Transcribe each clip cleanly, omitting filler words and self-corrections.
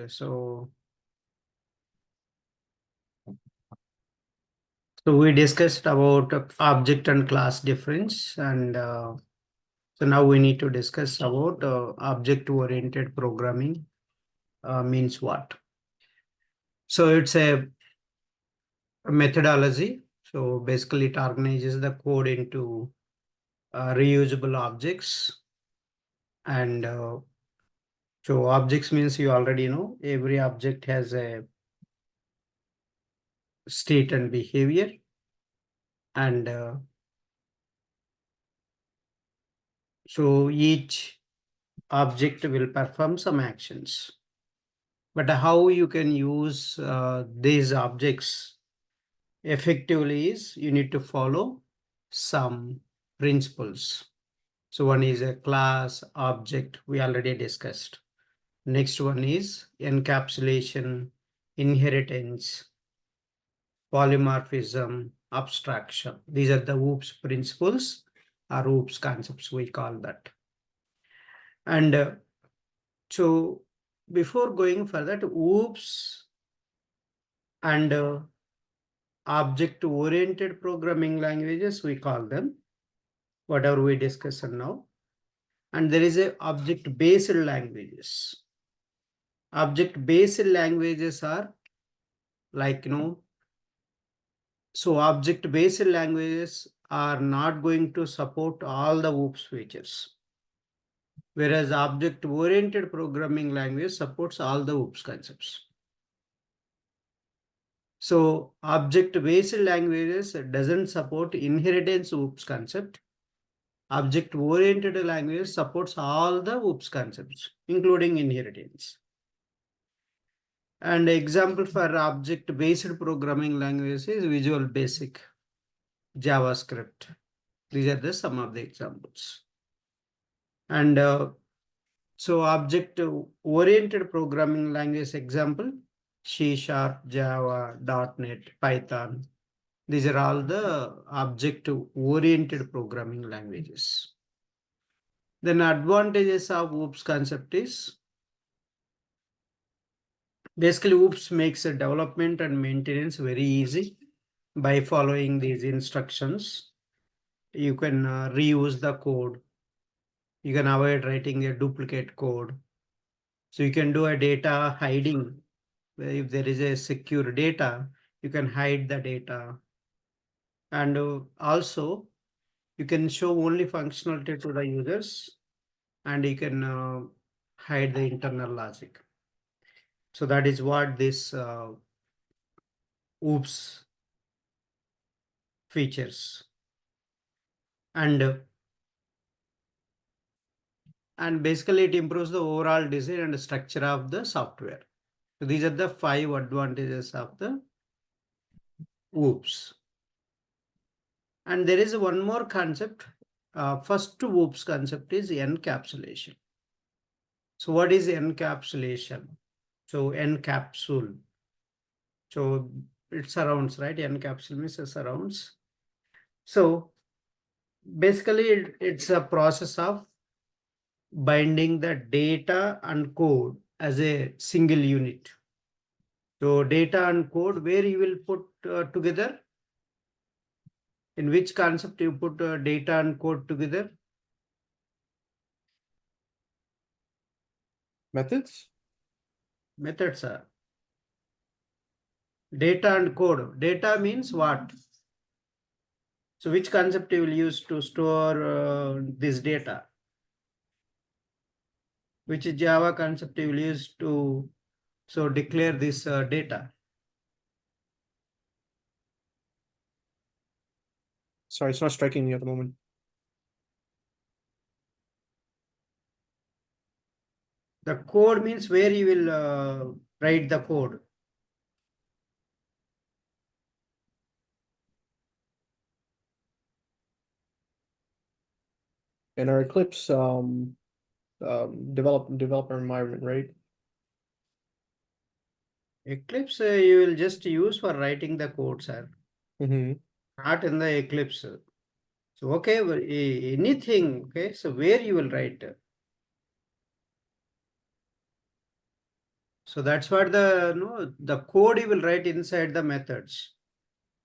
So we discussed about object and class difference, and so now we need to discuss about object-oriented programming means what. So it's a methodology. So basically, it organizes the code into reusable objects, and so objects means you already know every object has a state and behavior, and so each object will perform some actions. But how you can use these objects effectively is you need to follow some principles. So one is a class object we already discussed. Next one is encapsulation, inheritance, polymorphism, abstraction. These are the OOPS principles or OOPS concepts, we call that. And so before going further, OOPS and object-oriented programming languages, we call them, whatever we discussed now. And there is a object-based languages. Object-based languages are like, so object-based languages are not going to support all the OOPS features, whereas object-oriented programming language supports all the OOPS concepts. So object-based languages doesn't support inheritance OOPS concept. Object-oriented language supports all the OOPS concepts, including inheritance. And example for object-based programming language is Visual Basic, JavaScript. These are some of the examples. And so object-oriented programming language example, C#, Java, .NET, Python. These are all the object-oriented programming languages. Then advantages of OOPS concept is basically OOPS makes a development and maintenance very easy by following these instructions. You can reuse the code. You can avoid writing a duplicate code. So you can do a data hiding. If there is a secure data, you can hide the data. And also, you can show only functionality to the users, and you can hide the internal logic. So that is what this OOPS features. And basically it improves the overall design and structure of the software. So these are the 5 advantages of the OOPS. And there is one more concept. First OOPS concept is encapsulation. So what is encapsulation? So encapsule. So it surrounds, right? Encapsule means it surrounds. So basically it's a process of binding the data and code as a single unit. So data and code, where you will put together? In which concept you put data and code together? Methods? Methods are data and code. Data means what? So which concept you will use to store this data? Which Java concept you will use to declare this data? Sorry, it's not striking me at the moment. The code means where you will write the code. In our Eclipse developer environment, right? Eclipse you will just use for writing the code, sir. Mm-hmm. Not in the Eclipse. So okay, anything. Okay, so where you will write? So that's what the code you will write inside the methods.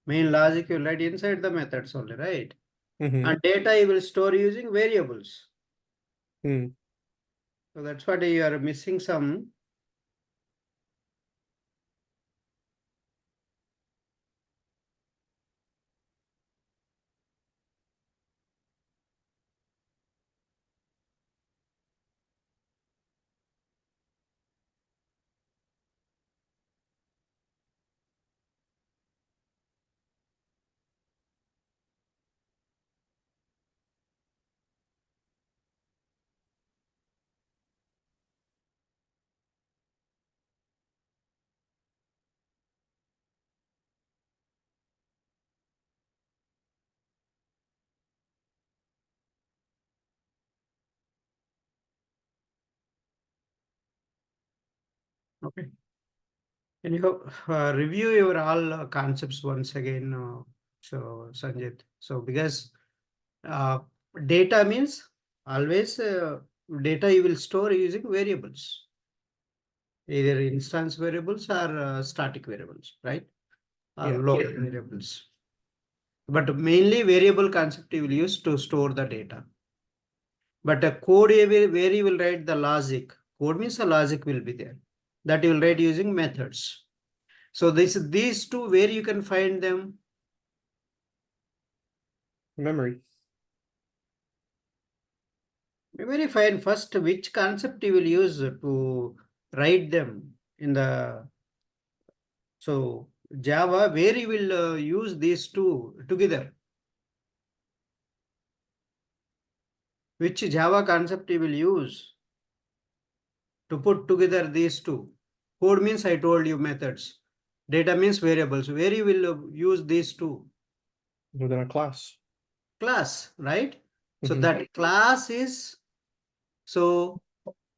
Main logic you will write inside the methods only, right? Mm-hmm. And data you will store using variables. Mm. So that's what you are missing some. Okay. Can you review your all concepts once again? So Sanjit. So because uh, data means always data you will store using variables, either instance variables or static variables, right? Or Yeah. local variables. But mainly variable concept you will use to store the data. But a code where you will write the logic. Code means the logic will be there. That you will write using methods. So these two, where you can find them? Memory. Very fine. First, which concept you will use to write them in the so Java, where you will use these two together? Which Java concept you will use to put together these two? Code means I told you methods. Data means variables. Where you will use these two? Within a class. Class, right? So Mm-hmm. that class is so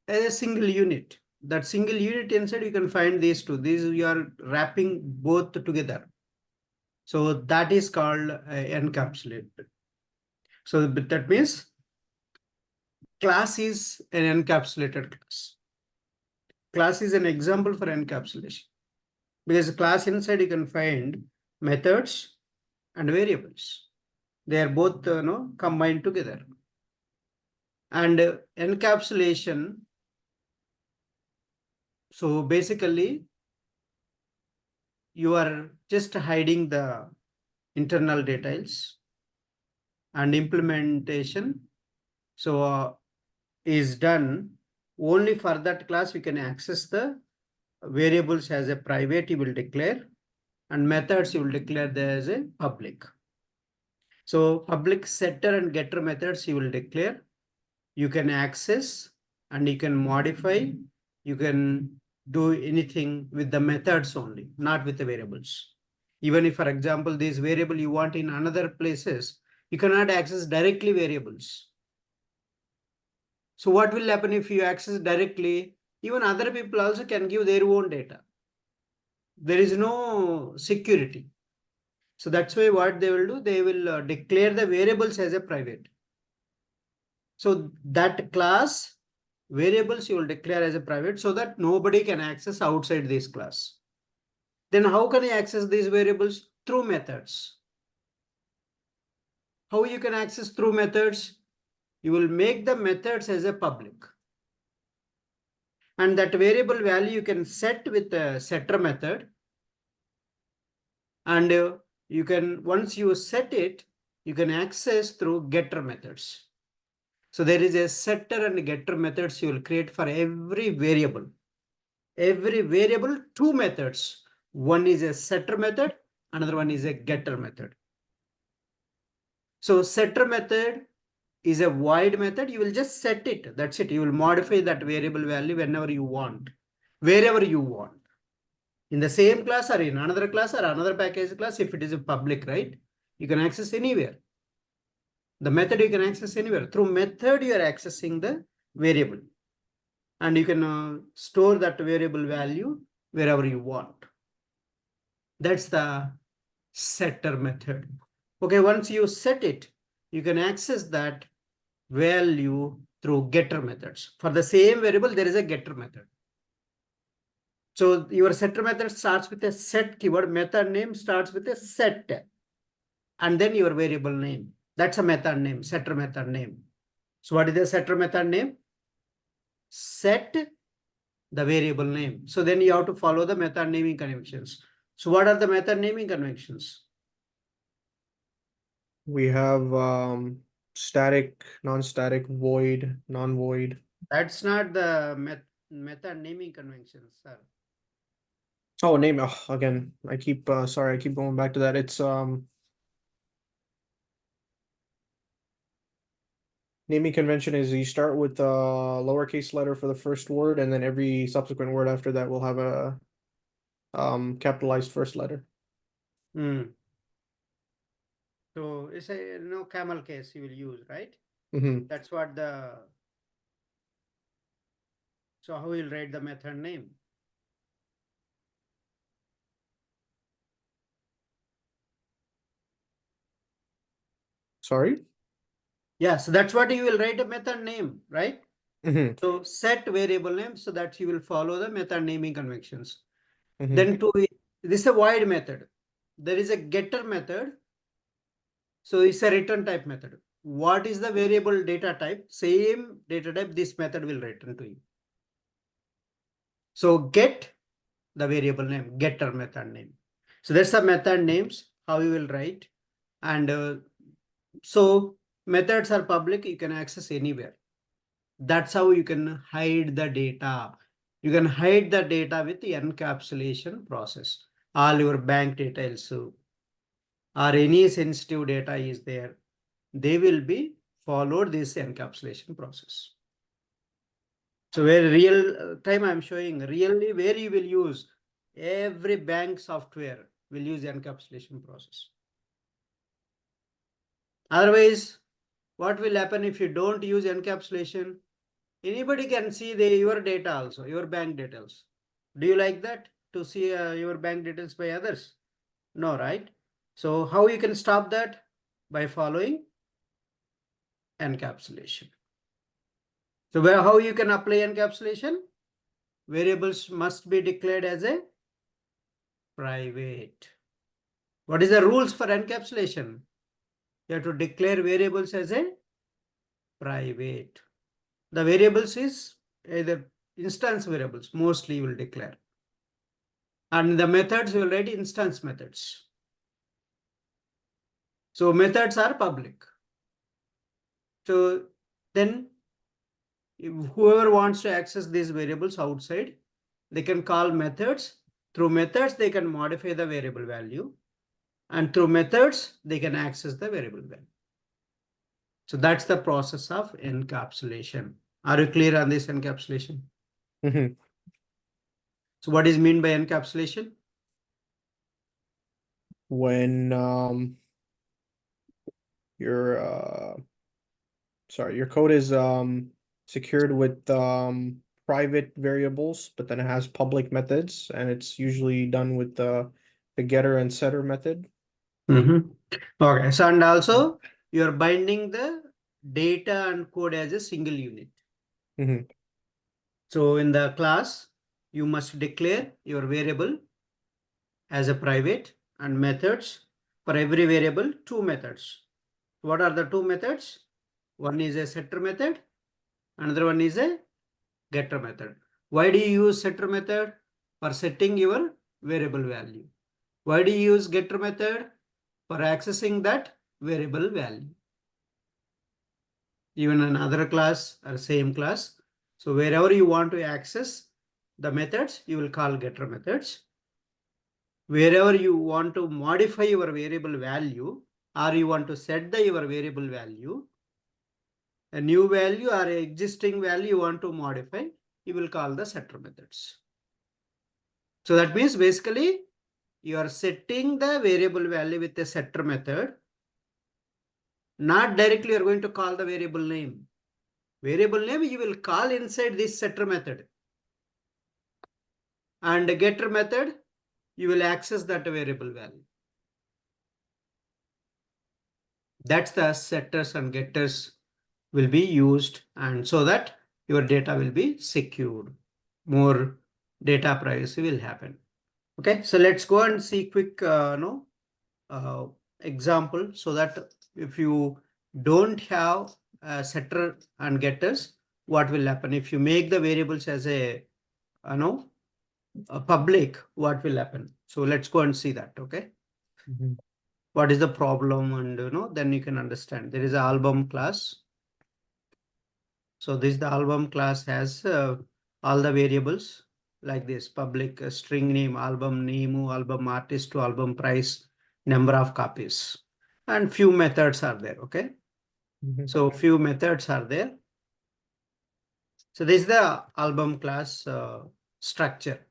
a single unit. That single unit inside you can find these two. These you are wrapping both together. So that is called encapsulated. So that means class is an encapsulated class. Class is an example for encapsulation because class inside you can find methods and variables. They are both combined together. And encapsulation. So basically, you are just hiding the internal details and implementation. So is done only for that class. We can access the variables as a private you will declare and methods you will declare there as a public. So public setter and getter methods you will declare. You can access and you can modify. You can do anything with the methods only, not with the variables. Even if, for example, this variable you want in another places, you cannot access directly variables. So what will happen if you access directly? Even other people also can give their own data. There is no security. So that's why what they will do, they will declare the variables as a private. So that class variables you will declare as a private so that nobody can access outside this class. Then how can I access these variables? Through methods. How you can access through methods? You will make the methods as a public. And that variable value you can set with the setter method. And you can, once you set it, you can access through getter methods. So there is a setter and getter methods you will create for every variable. Every variable, two methods. One is a setter method, another one is a getter method. So setter method is a void method. You will just set it. That's it. You will modify that variable value whenever you want, wherever you want. In the same class or in another class or another package class, if it is a public, right? You can access anywhere. The method you can access anywhere. Through method, you are accessing the variable. And you can store that variable value wherever you want. That's the setter method. Okay, once you set it, you can access that value through getter methods. For the same variable, there is a getter method. So your setter method starts with a set keyword, method name starts with a set, and then your variable name. That's a method name, setter method name. So what is the setter method name? Set the variable name. So then you have to follow the method naming conventions. So what are the method naming conventions? We have static, non-static, void, non-void. That's not the method naming conventions, sir. Oh, name. Oh, again, I keep sorry, I keep going back to that. It's naming convention is you start with a lowercase letter for the first word, and then every subsequent word after that will have a capitalized first letter. Hmm. So it's a camel case you will use, right? Mm-hmm. That's what the. So how will write the method name? Sorry. Yeah, so that's what you will write a method name, right? Mm-hmm. So set variable name so that you will follow the method naming conventions. Mm-hmm. Then this is a void method. There is a getter method. So it's a return type method. What is the variable data type? Same data type, this method will return to you. So get the variable name, getter method name. So that's the method names, how you will write. And so methods are public, you can access anywhere. That's how you can hide the data. You can hide the data with the encapsulation process. All your bank details or any sensitive data is there, they will be followed this encapsulation process. So where real time I'm showing really where you will use every bank software will use encapsulation process. Otherwise, what will happen if you don't use encapsulation? Anybody can see your data also, your bank details. Do you like that to see your bank details by others? No, right? So how you can stop that? By following encapsulation. So how you can apply encapsulation? Variables must be declared as a private. What is the rules for encapsulation? You have to declare variables as a private. The variables is either instance variables, mostly you will declare. And the methods you will write instance methods. So methods are public. So then whoever wants to access these variables outside, they can call methods. Through methods, they can modify the variable value. And through methods, they can access the variable value. So that's the process of encapsulation. Are you clear on this encapsulation? Mm-hmm. So what is mean by encapsulation? When your your code is secured with private variables, but then it has public methods, and it's usually done with the getter and setter method. Okay. So and also you are binding the data and code as a single unit. Mm-hmm. So in the class, you must declare your variable as a private and methods for every variable, two methods. What are the two methods? One is a setter method, another one is a getter method. Why do you use setter method? For setting your variable value. Why do you use getter method? For accessing that variable value. Even another class or same class. So wherever you want to access the methods, you will call getter methods. Wherever you want to modify your variable value or you want to set your variable value, a new value or existing value you want to modify, you will call the setter methods. So that means basically you are setting the variable value with a setter method. Not directly you are going to call the variable name. Variable name you will call inside this setter method. And getter method, you will access that variable value. That's the setters and getters will be used, and so that your data will be secured more data privacy will happen. Okay, so let's go and see quick example, so that if you don't have setter and getters, what will happen if you make the variables as a public, what will happen? So let's go and see that. Okay, what is the problem, and then you can understand. There is an album class. So this the album class has all the variables like this: public, string name, album artist to album price, number of copies, and few methods are there. Okay, so few methods are there. So this is the album class structure.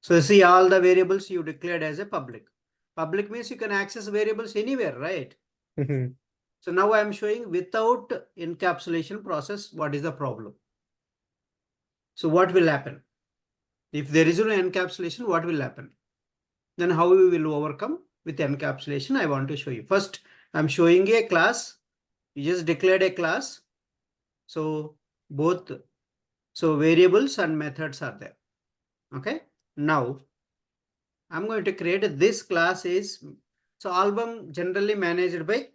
So see, all the variables you declared as a public. Public means you can access variables anywhere, right? So now I am showing without encapsulation process, what is the problem? So what will happen? If there is no encapsulation, what will happen? Then how we will overcome with encapsulation? I want to show you. First, I'm showing a class. You just declared a class. So both, so variables and methods are there. Okay. Now I'm going to create this class is, so album generally managed by,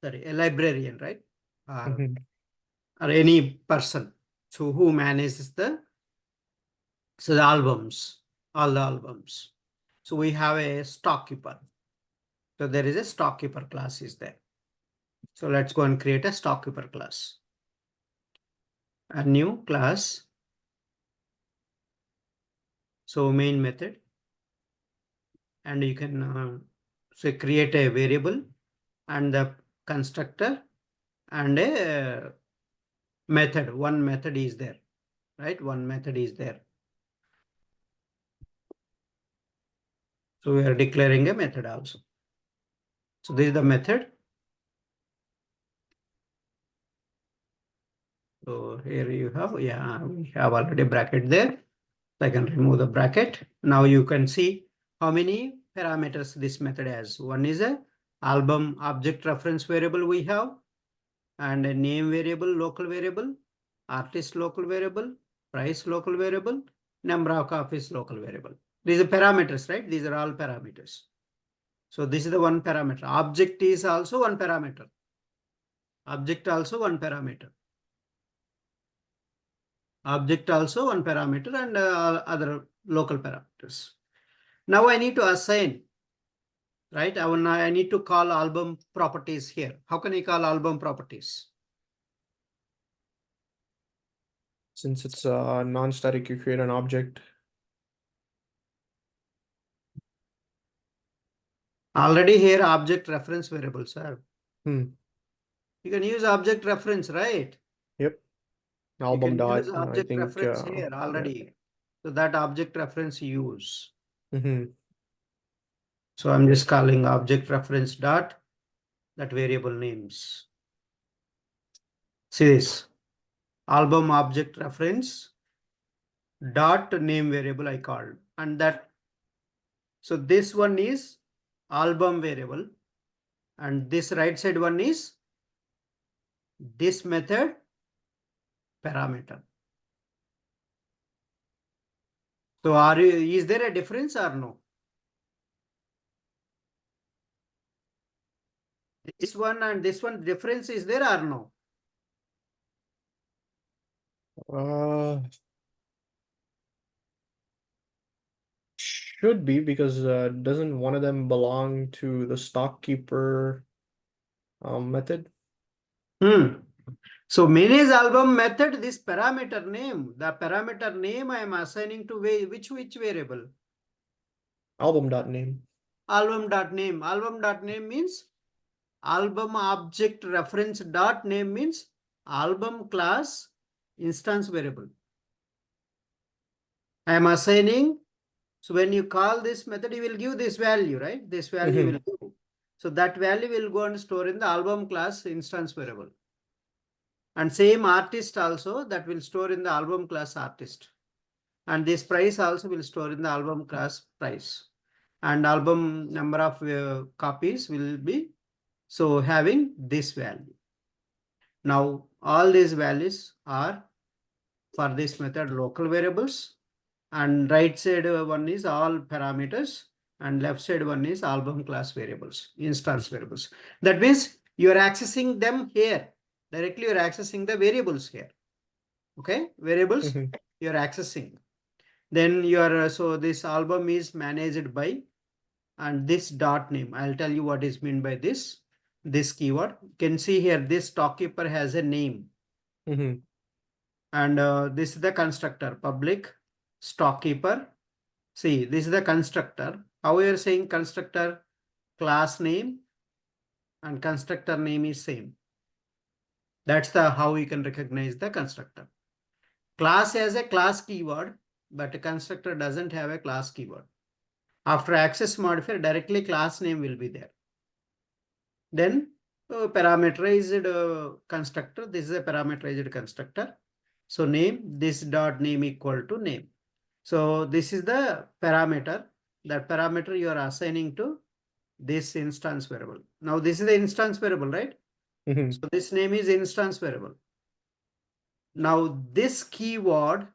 sorry, a librarian, right? Or any person. So who manages the, so the albums, all the albums. So we have a stockkeeper. So there is a stockkeeper class is there. So let's go and create a stockkeeper class. A new class. So main method. And you can so create a variable and the constructor and a method. One method is there, right? One method is there. So we are declaring a method also. So this is the method. So here you have, yeah, we have already bracket there. So I can remove the bracket. Now you can see how many parameters this method has. One is a album object reference variable we have, and a name variable, local variable, artist local variable, price local variable, number of copies local variable. These are parameters, right? These are all parameters. So this is the one parameter. Object is also one parameter. Object also one parameter. Object also one parameter, and other local parameters. Now I need to assign, right? I need to call album properties here. How can I call album properties? Since it's non-static, you create an object. Already here object reference variable, sir. You can use object reference, right? Yep. You Album can dot, use I object think, reference here already. So that object reference use. So I'm just calling object reference dot that variable names. See this album object reference dot name variable I called, and that, so this one is album variable, and this right side one is this method parameter. So is there a difference or no? This one and this one difference is there or no? Should be, because doesn't one of them belong to the stockkeeper method? So manage album method, this parameter name, the parameter name I am assigning to which variable? Album.name. Album.name. Album.name means album object reference dot name means album class instance variable. I am assigning. So when you call this method, you will give this value, right? This value you will give. So that value will go and store in the album class instance variable. And same artist also, that will store in the album class artist. And this price also will store in the album class price. And album number of copies will be so having this value. Now all these values are for this method local variables, and right side one is all parameters, and left side one is album class variables, instance variables. That means you are accessing them here. Directly you are accessing the variables here. Okay, variables you are accessing. Then you are, so this album is managed by, and this dot name, I'll tell you what is meant by this keyword. You can see here this stockkeeper has a name. And this is the constructor, public stockkeeper. See, this is the constructor. How you are saying constructor? Class name and constructor name is same. That's the how you can recognize the constructor. Class has a class keyword, but constructor doesn't have a class keyword. After access modifier, directly class name will be there. Then parameterized constructor. This is a parameterized constructor. So name, this dot name equal to name. So this is the parameter. That parameter you are assigning to this instance variable. Now this is the instance variable, right? So this name is instance variable. Now this keyword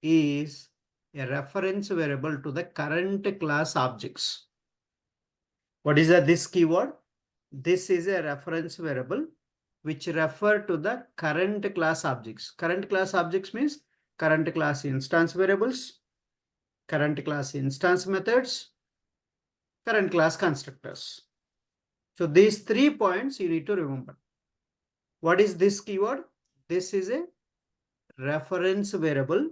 is a reference variable to the current class objects. What is this keyword? This is a reference variable which refer to the current class objects. Current class objects means current class instance variables, current class instance methods, current class constructors. So these 3 points you need to remember. What is this keyword? This is a reference variable.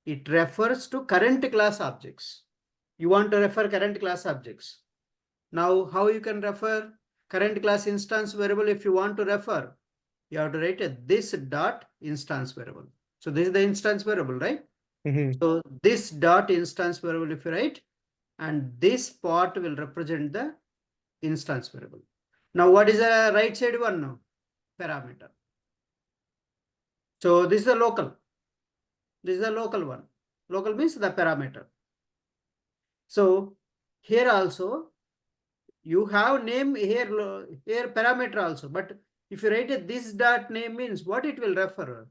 It refers to current class objects. You want to refer current class objects. Now, how you can refer current class instance variable? If you want to refer, you have to write this dot instance variable. So this is the instance variable, right? So this dot instance variable, if you write, and this part will represent the instance variable. Now, what is the right side one now? Parameter. So this is the local. This is the local one. Local means the parameter. So here also you have name here parameter also, but if you write this dot name means what it will refer?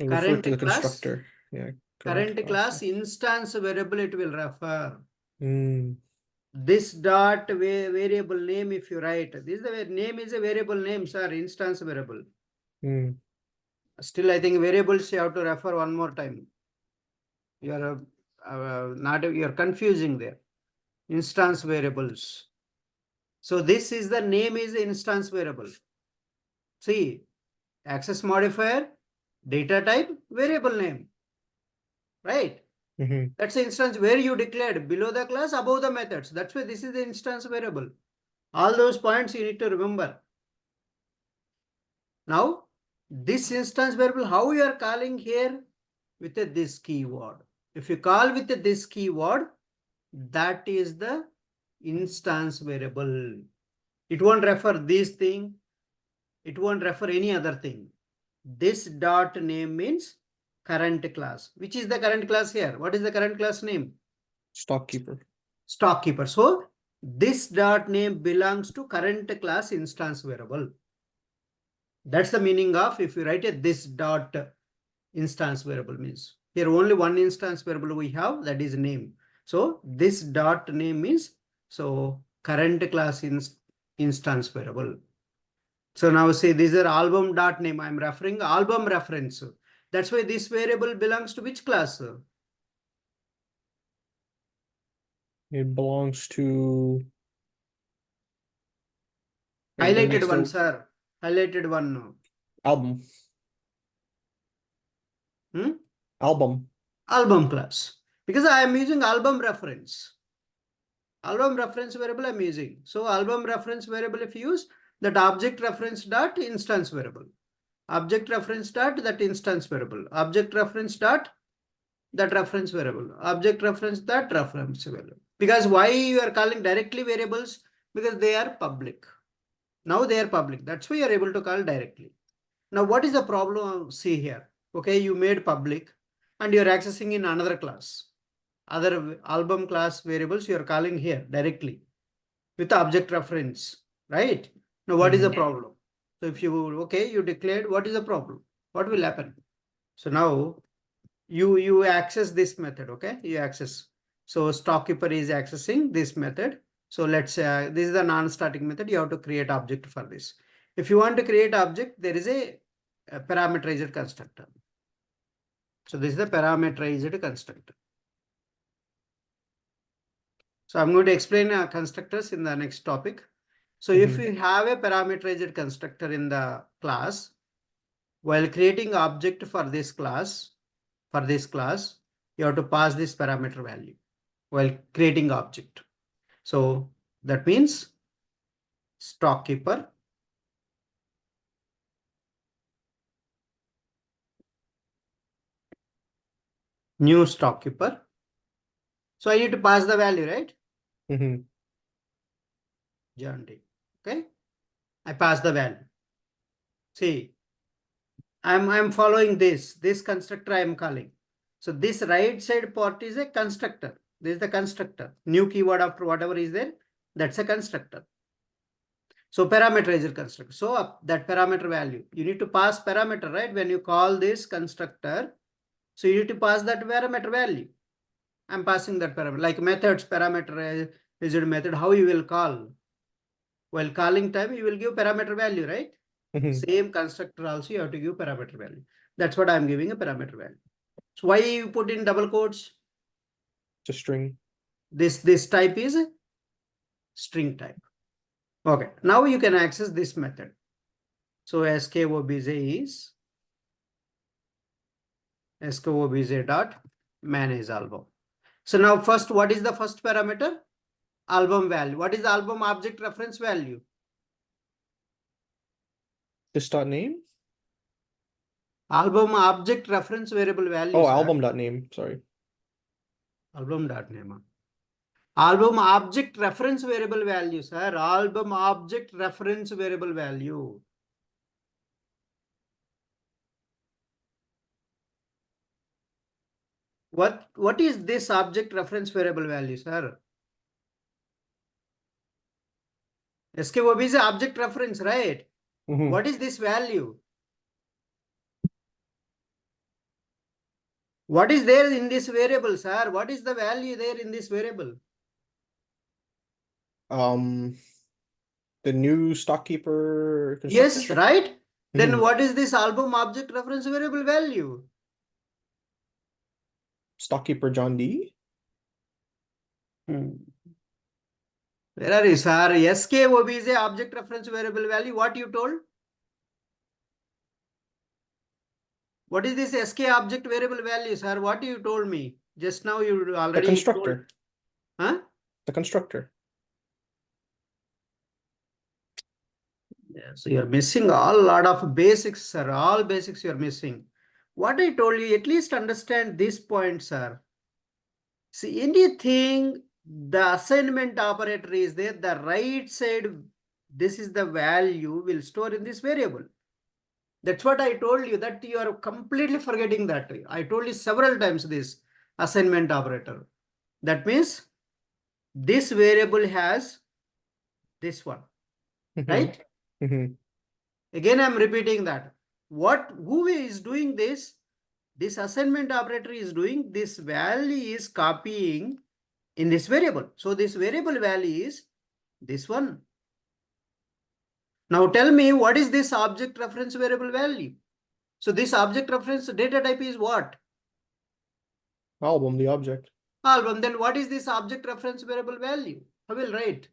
Refer Current to the class, constructor. Yeah. current class instance variable it will refer. Mm. This dot variable name, if you write, this is the name is a variable name, sir, instance variable. Still, I think variables you have to refer one more time. You are you are confusing there. Instance variables. So this is the name is instance variable. See, access modifier, data type, variable name. Right? That's the instance where you declared below the class, above the methods. That's why this is the instance variable. All those points you need to remember. Now, this instance variable, how you are calling here? With this keyword. If you call with this keyword, that is the instance variable. It won't refer this thing. It won't refer any other thing. This dot name means current class. Which is the current class here? What is the current class name? Stockkeeper. Stockkeeper. So this dot name belongs to current class instance variable. That's the meaning of if you write this dot instance variable means. Here only one instance variable we have, that is name. So this dot name means so current class instance variable. So now say these are album dot name. I'm referring album reference. That's why this variable belongs to which class? It belongs to Highlighted one, sir. Highlighted one. Album. Album. Album class. Because I am using album reference. Album reference variable I'm using. So album reference variable if you use that object reference dot instance variable. Object reference dot that instance variable. Object reference dot that reference variable. Object reference that reference variable. Because why you are calling directly variables? Because they are public. Now they are public. That's why you are able to call directly. Now what is the problem? See here. Okay, you made public and you are accessing in another class. Other album class variables you are calling here directly with the object reference, right? Now what is the problem? So if you, okay, you declared, what is the problem? what will happen? So now you access this method, okay? You access. So stockkeeper is accessing this method. So let's say this is the non-static method. You have to create object for this. If you want to create object, there is a parameterized constructor. So this is the parameterized constructor. So I'm going to explain constructors in the next topic. So if you have a parameterized constructor in the class, while creating object for this class, you have to pass this parameter value while creating object. So that means stockkeeper new stockkeeper. So I need to pass the value, right? John D. Okay. I pass the value. See, I'm following this constructor I am calling. So this right side part is a constructor. This is the constructor. New keyword after whatever is there, that's a constructor. So parameterizer constructor. So that parameter value, you need to pass parameter, right? When you call this constructor, so you need to pass that parameter value. I'm passing that parameter, like methods parameter is a method, how you will call. While calling time, you will give parameter value, right? Same constructor also you have to give parameter value. That's what I'm giving a parameter value. So why you put in double quotes? It's a string. This type is a string type. Okay, now you can access this method. So skobj is skobj dot manage album. So now first, what is the first parameter? Album value. What is the album object reference value? This dot name? Album object reference variable value. Oh, sir. album dot name. Sorry. Album dot name. Album object reference variable value, sir. Album object reference variable value. What is this object reference variable value, sir? SKOB is object reference, right? What is this value? What is there in this variable, sir? What is the value there in this variable? The new stockkeeper constructor? Yes, right? Then what is this album object reference variable value? Stockkeeper John D. Where are you, sir? SKOB is a object reference variable value. What you told? What is this SK object variable value, sir? What you told me? Just now you already The constructor. Told. Huh? The constructor. Yeah, so you're missing a lot of basics, sir. All basics you're missing. What I told you, at least understand this point, sir. See, anything, the assignment operator is there, the right side, this is the value will store in this variable. That's what I told you, that you are completely forgetting that. I told you several times this assignment operator. That means this variable has this one, right? Again, I'm repeating that. Who is doing this? This assignment operator is doing this value is copying in this variable. So this variable value is this one. Now tell me, what is this object reference variable value? So this object reference data type is what? Album, the object. Album. Then what is this object reference variable value? I will write.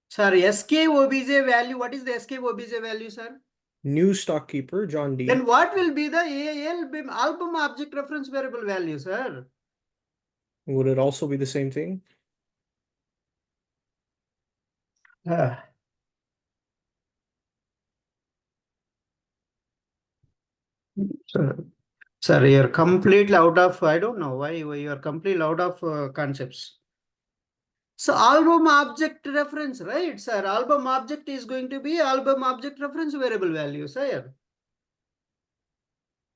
Sir, skobj value. What is the skobj value, sir? New stockkeeper John D. Then what will be the album object reference variable value, sir? Would it also be the same thing? Sir, you're completely out of, I don't know why you're completely out of concepts. So album object reference, right, sir? Album object is going to be album object reference variable value, sir.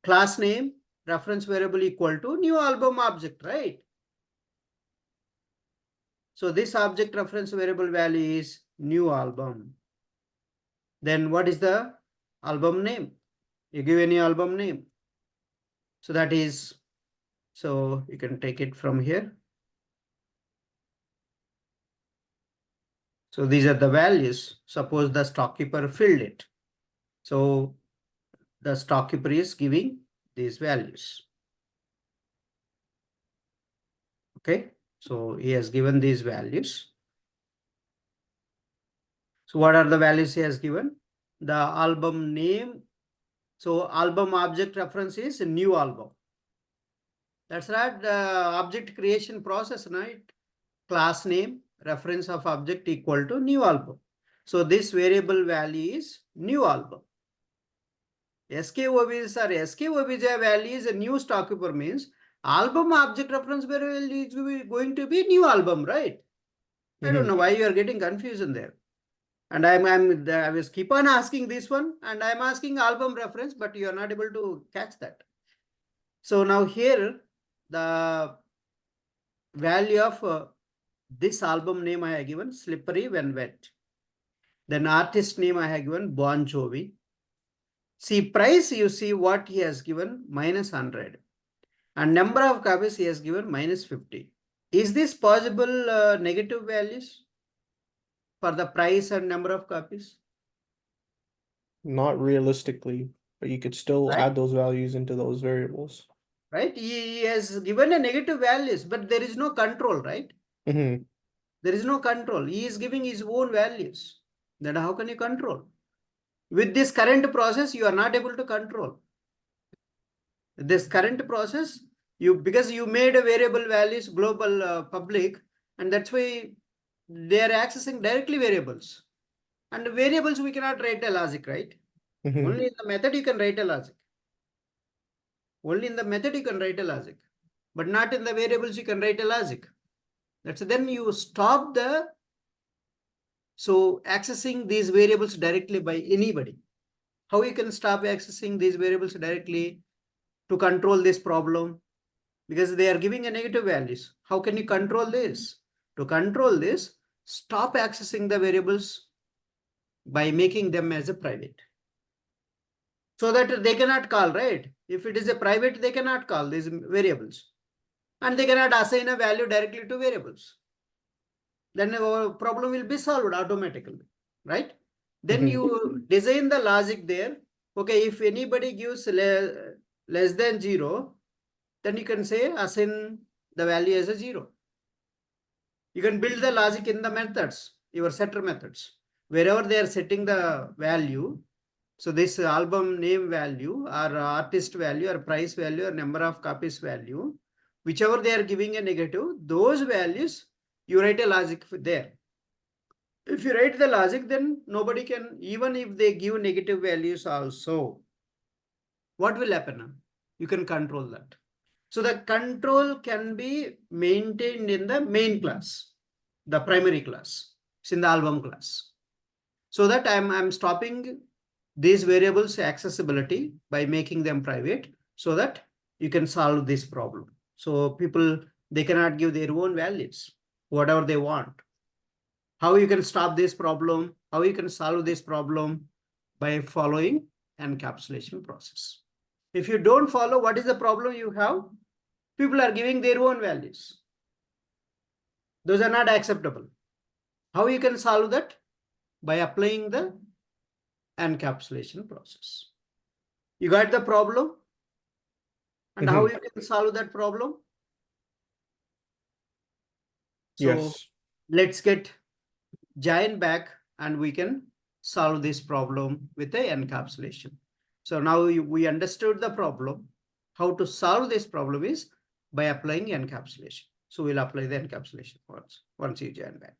Class name, reference variable equal to new album object, right? So this object reference variable value is new album. Then what is the album name? You give any album name. So that is, so you can take it from here. So these are the values. Suppose the stockkeeper filled it. So the stockkeeper is giving these values. Okay, so he has given these values. So what are the values he has given? The album name. So album object reference is a new album. That's right, object creation process, right? Class name, reference of object equal to new album. So this variable value is new album. SKOBs or SKOBJ value is a new stockkeeper means album object reference variable is going to be new album, right? I don't know why you are getting confusion there. And I was keep on asking this one and I'm asking album reference, but you are not able to catch that. So now here the value of this album name I have given Slippery When Wet. Then artist name I have given Bon Jovi. See price, you see what he has given -100. And number of copies he has given -50. Is this possible negative values for the price and number of copies? Not realistically, but you could still Right. add those values into those variables. Right? He has given a negative values, but there is no control, right? Mm-hmm. There is no control. He is giving his own values. Then how can you control? With this current process, you are not able to control. This current process, because you made a variable values global public, and that's why they are accessing directly variables. And variables we cannot write a logic, right? Only in the method you can write a logic. Only in the method you can write a logic, but not in the variables you can write a logic. That's then you stop the accessing these variables directly by anybody. How you can stop accessing these variables directly to control this problem? Because they are giving a negative values. How can you control this? To control this, stop accessing the variables by making them as a private. So that they cannot call, right? If it is a private, they cannot call these variables. And they cannot assign a value directly to variables. Then our problem will be solved automatically, right? Then you design the logic there. Okay, if anybody gives less than 0, then you can say assign the value as a 0. You can build the logic in the methods, your setter methods. Wherever they are setting the value, so this album name value or artist value or price value or number of copies value, whichever they are giving a negative, those values, you write a logic there. If you write the logic, then nobody can, even if they give negative values also, what will happen? You can control that. So the control can be maintained in the main class, the primary class, it's in the album class. So that I'm stopping these variables accessibility by making them private so that you can solve this problem. So people, they cannot give their own values, whatever they want. How you can stop this problem? How you can solve this problem? By following encapsulation process. If you don't follow, what is the problem you have? People are giving their own values. Those are not acceptable. How you can solve that? By applying the encapsulation process. You got the problem? And how you can solve that problem? So Yes. let's get Giant back and we can solve this problem with the encapsulation. So now we understood the problem. How to solve this problem is by applying encapsulation. So we'll apply the encapsulation once you join back.